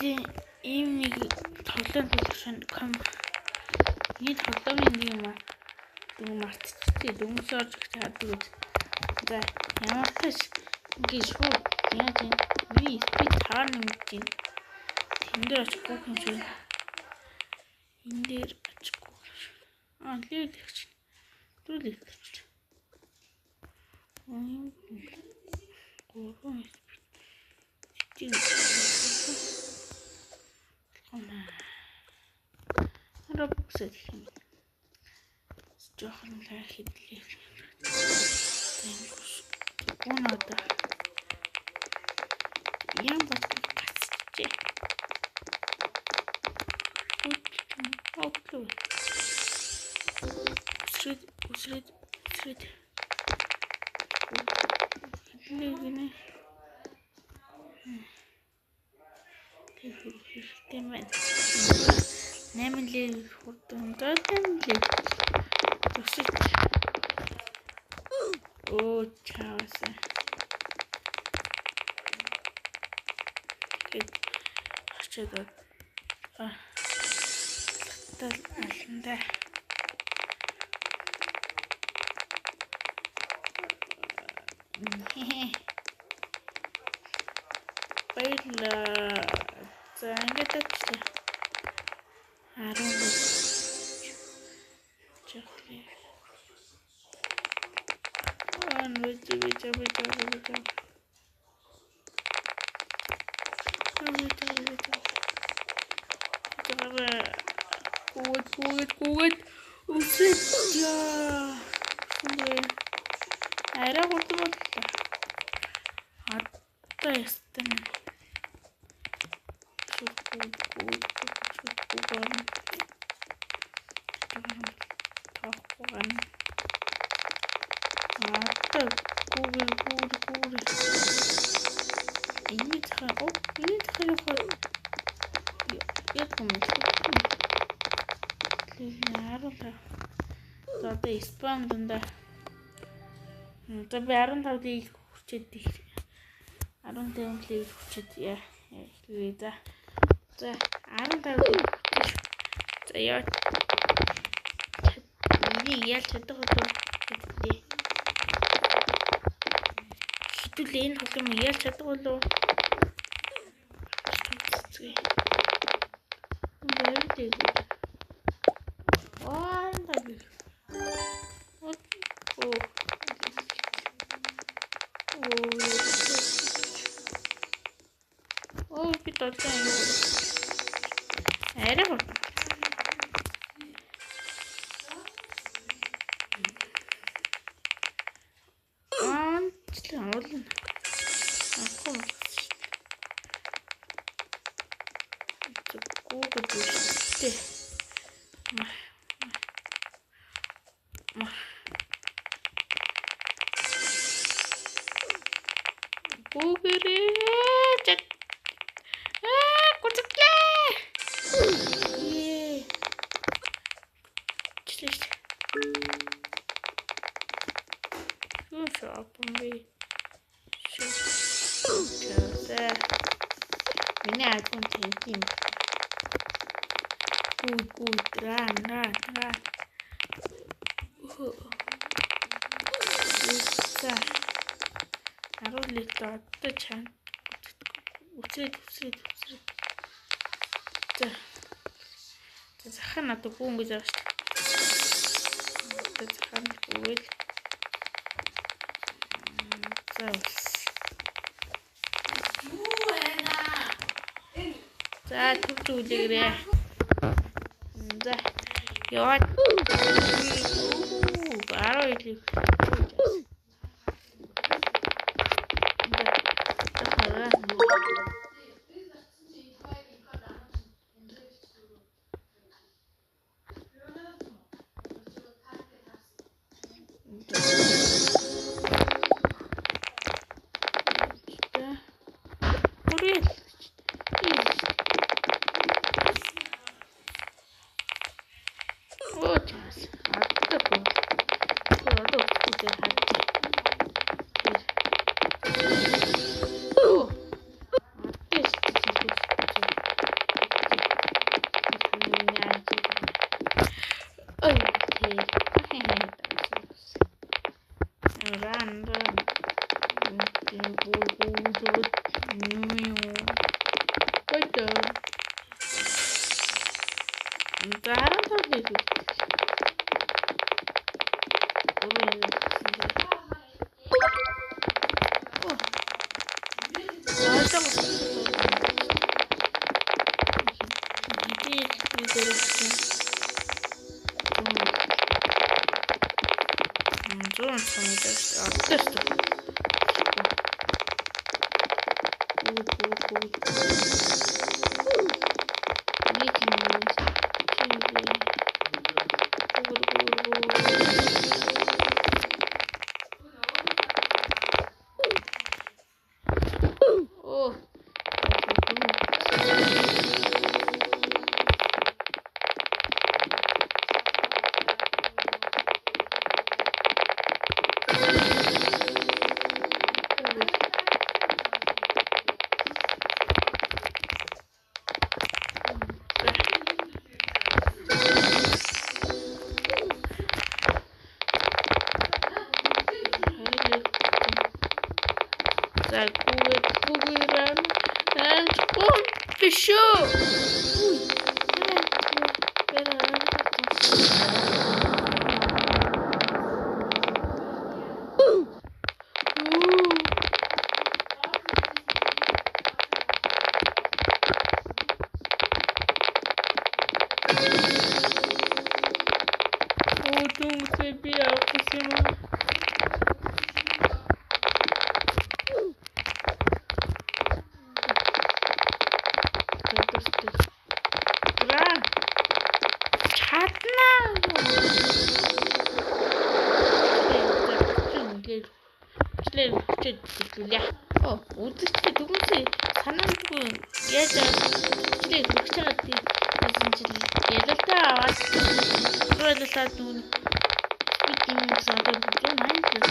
Нилийн ийм нэг тоглоом төлөвшөн Ini тоглоомын нэг юм аа. Дүн мартчихжээ. Дүнс орж чаддаг. За ямар ч ингэж шууд яаж юм. Миний спид таар нэмж байна. Тэн дээр очихгүй юм шиг. Энэ дээр очихгүй. Лил гэж. Түлээ гэж. Гурван спид. Чиг. Робоксэд юм. Жохон лай хэдлээ. Гонада. Яам батгачээ. Оплоо. Усред. Легне. Тэмэн. Нэмэлээ хурдан дэмлээ. Төсөж. Оо чааса. Очоод тал алнда. Байла. За ингээд очсон. Аруу. Чохлээ. Вича. Гуйд. Усэжа. Арай гутмал. Атта ястан. Одоо спам дандаа. Одоо би 15-ыг хүчээд 15-ыг хүчээд яа. За 15-ыг. За яа. Энийг яаж чадах вэ? Хитүүл энэ тоглоом яаж чадах вэ? Меня айкон тэнтим. Гуд, ран. За. Харуулт одоо чан. Үсрээд. За. Захаа надад гүн гэж байгаа шүү дээ. Захаа гүйл. За төвч үлээгрээ. За яваад 12 лиг. Run. Үзэгчтэй дүгнэсээ санаандгүй яаж хичнээн хөгж байгаа тийм жил ялалтаа аваад өөрөлдөлтөд нүг спикинг санаад бүжин маань одоо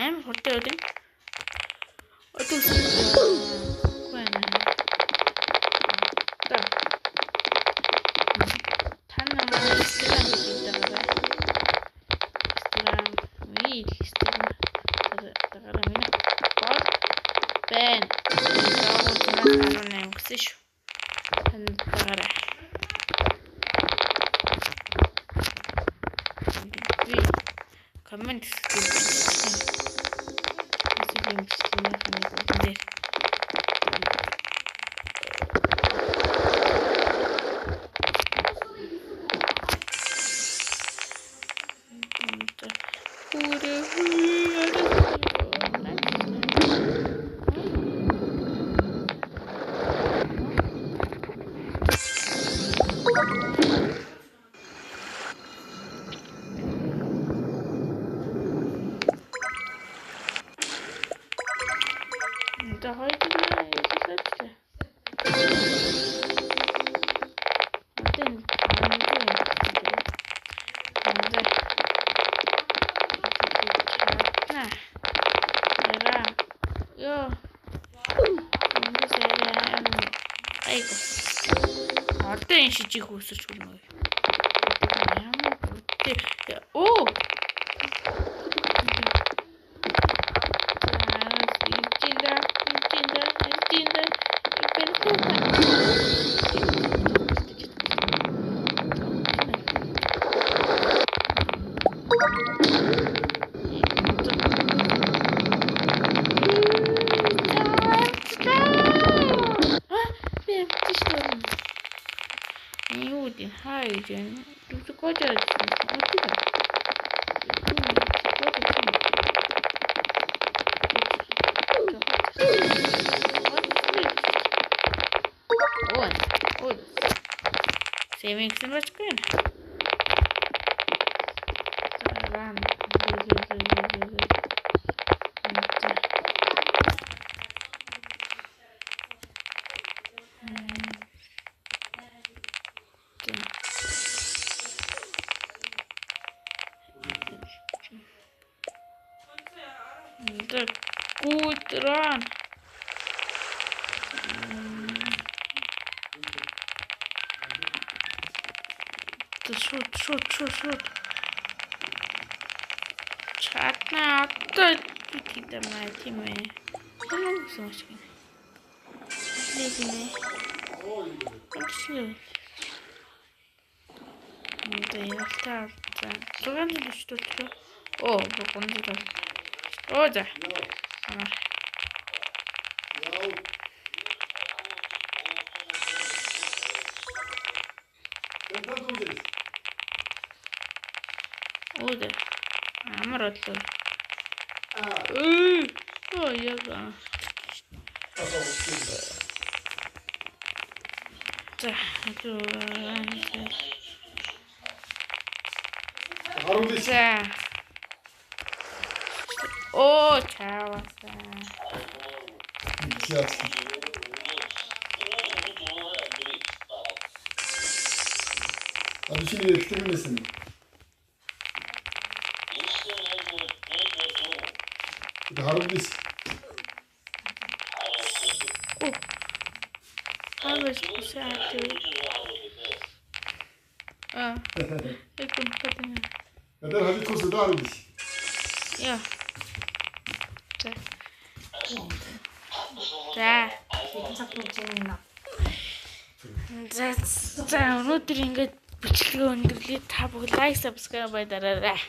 аим хурдан юм. Одоо коммент одоо энэ шижиг үүсэж хүрнэ. Оо. Saving so much green. Run. The good run. Shoot. Адна одоо хийдэмээ тийм ээ. Ямар гэсэн үг юм. Легнэ. Очсон. Мөн яалтаа. Зургаан дэвч төрлөө. Оо, гондог. Оо за. Амар. Оо да. Амар одлоо. Оо яга. За, за. Оо, чааваса. Abi şimdi eklemesin. Harbi. Harvest pusat. Ekon patna. Neden hadi tozu da harbi. Ja. За. За өнөөдөр ингээд бичлэгээ өндөрлөе. Та бүхэн лайк, subscribe дараарай.